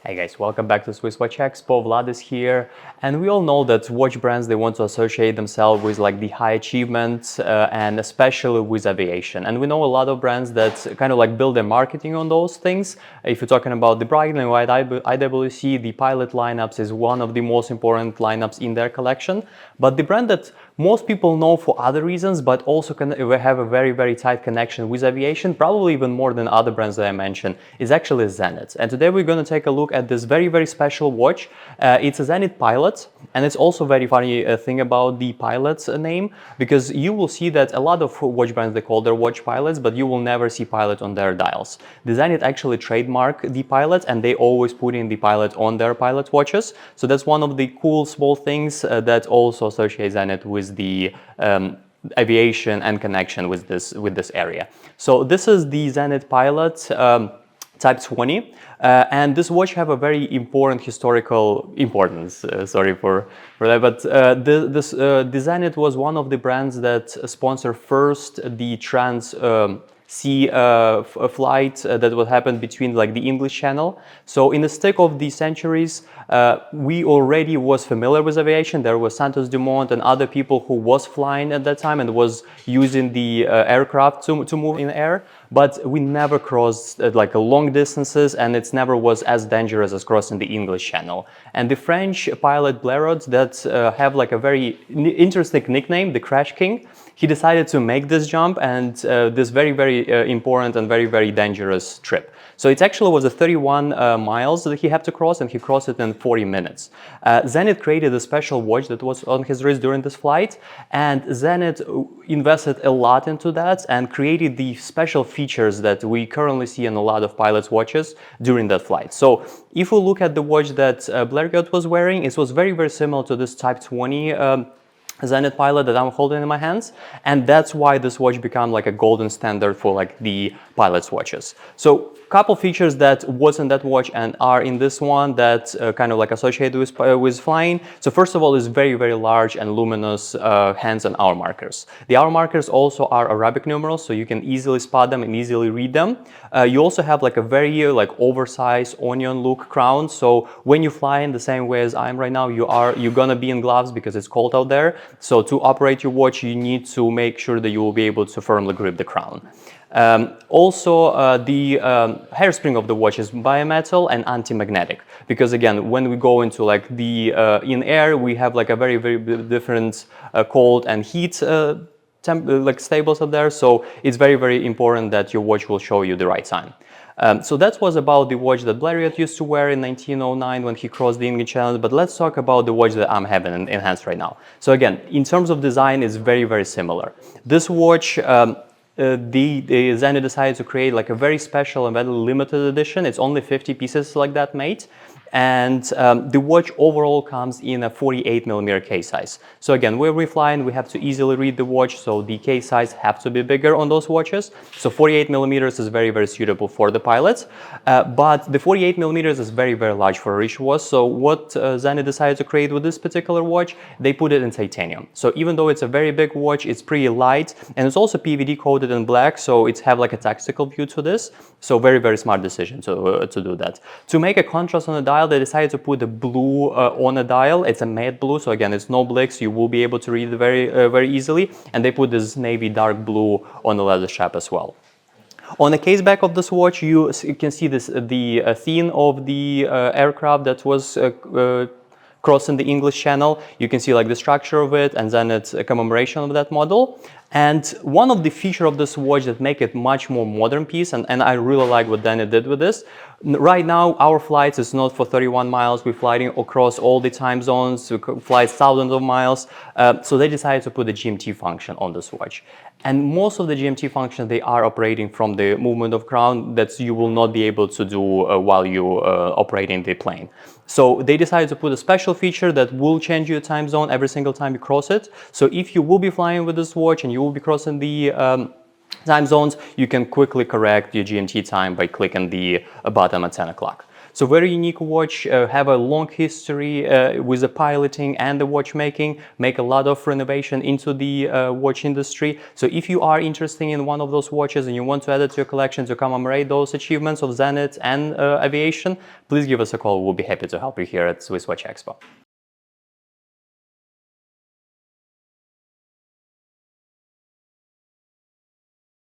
Hey guys, welcome back to SwissWatchExpo. Vlad is here, and we all know that watch brands, they want to associate themselves with like the high achievements and especially with aviation. And we know a lot of brands that kind of like build their marketing on those things. If you're talking about the Breitling or IWC, the Pilot lineups is one of the most important lineups in their collection. But the brand that most people know for other reasons, but also have a very tight connection with aviation, probably even more than other brands that I mentioned, is actually Zenith. And today we're going to take a look at this very special watch. It's a Zenith Pilot, and it's also very funny thing about the Pilot's name, because you will see that a lot of watch brands, they call their watch Pilots, but you will never see Pilot on their dials. The Zenith actually trademark the Pilot, and they always put in the Pilot on their Pilot watches. So that's one of the cool small things that also associate Zenith with the aviation and connection with this area. So this is the Zenith Pilot Type 20, and this watch have a very important historical importance. Sorry for that, but the Zenith was one of the brands that sponsored first the sea flight that would happen between like the English Channel. So in the stick of the centuries, we already was familiar with aviation. There was Santos Dumont and other people who was flying at that time and was using the aircraft to move in air. But we never crossed like long distances, and it never was as dangerous as crossing the English Channel. And the French pilot Blériot that have like a very interesting nickname, the Crash King, he decided to make this jump and this very important and very dangerous trip. So it actually was a 31 miles that he had to cross, and he crossed it in 40 minutes. Zenith created a special watch that was on his wrist during this flight, and Zenith invested a lot into that and created the special features that we currently see in a lot of pilots' watches during that flight. So if we look at the watch that Blériot was wearing, it was very similar to this Type 20 Zenith Pilot that I'm holding in my hands, and that's why this watch became like a golden standard for like the pilots' watches. So couple features that was in that watch and are in this one that kind of like associated with flying. So first of all, is very large and luminous hands and hour markers. The hour markers also are Arabic numerals, so you can easily spot them and easily read them. You also have like a very oversized onion look crown. So when you fly in the same way as I am right now, you're gonna be in gloves because it's cold out there. So to operate your watch, you need to make sure that you will be able to firmly grip the crown. Also, the hairspring of the watch is bimetal and anti-magnetic, because again, when we go into like the in air, we have like a very different cold and heat stables up there. So it's very important that your watch will show you the right time. So that was about the watch that Blériot used to wear in 1909 when he crossed the English Channel. But let's talk about the watch that I'm having in hands right now. So again, in terms of design, it's very similar. This watch. The Zenith decided to create like a very special and very limited edition. It's only 50 pieces like that made. And the watch overall comes in a 48mm case size. So again, when we're flying, we have to easily read the watch, so the case size have to be bigger on those watches. So 48mm is very suitable for the pilots. But the 48mm is very large for a rich watch. So what Zenith decided to create with this particular watch, they put it in titanium. So even though it's a very big watch, it's pretty light, and it's also PVD coated in black, so it's have like a tactical view to this. So very smart decision to do that. To make a contrast on the dial, they decided to put the blue on a dial. It's a matte blue, so again, it's no blicks. You will be able to read it very easily. And they put this navy dark blue on the leather strap as well. On the case back of this watch, you can see the theme of the aircraft that was crossing the English Channel. You can see like the structure of it, and then it's a commemoration of that model. And one of the features of this watch that make it much more modern piece, and I really like what Zenith did with this. Right now, our flights is not for 31 miles. We're flying across all the time zones. We fly thousands of miles. So they decided to put a GMT function on this watch. And most of the GMT functions, they are operating from the movement of crown that you will not be able to do while you operating the plane. So they decided to put a special feature that will change your time zone every single time you cross it. So if you will be flying with this watch and you will be crossing the time zones, you can quickly correct your GMT time by clicking the button at 10 o'clock. So very unique watch, have a long history with the piloting and the watchmaking, make a lot of renovation into the watch industry. So if you are interested in one of those watches and you want to add it to your collection to commemorate those achievements of Zenith and Aviation, please give us a call. We'll be happy to help you here at SwissWatchExpo.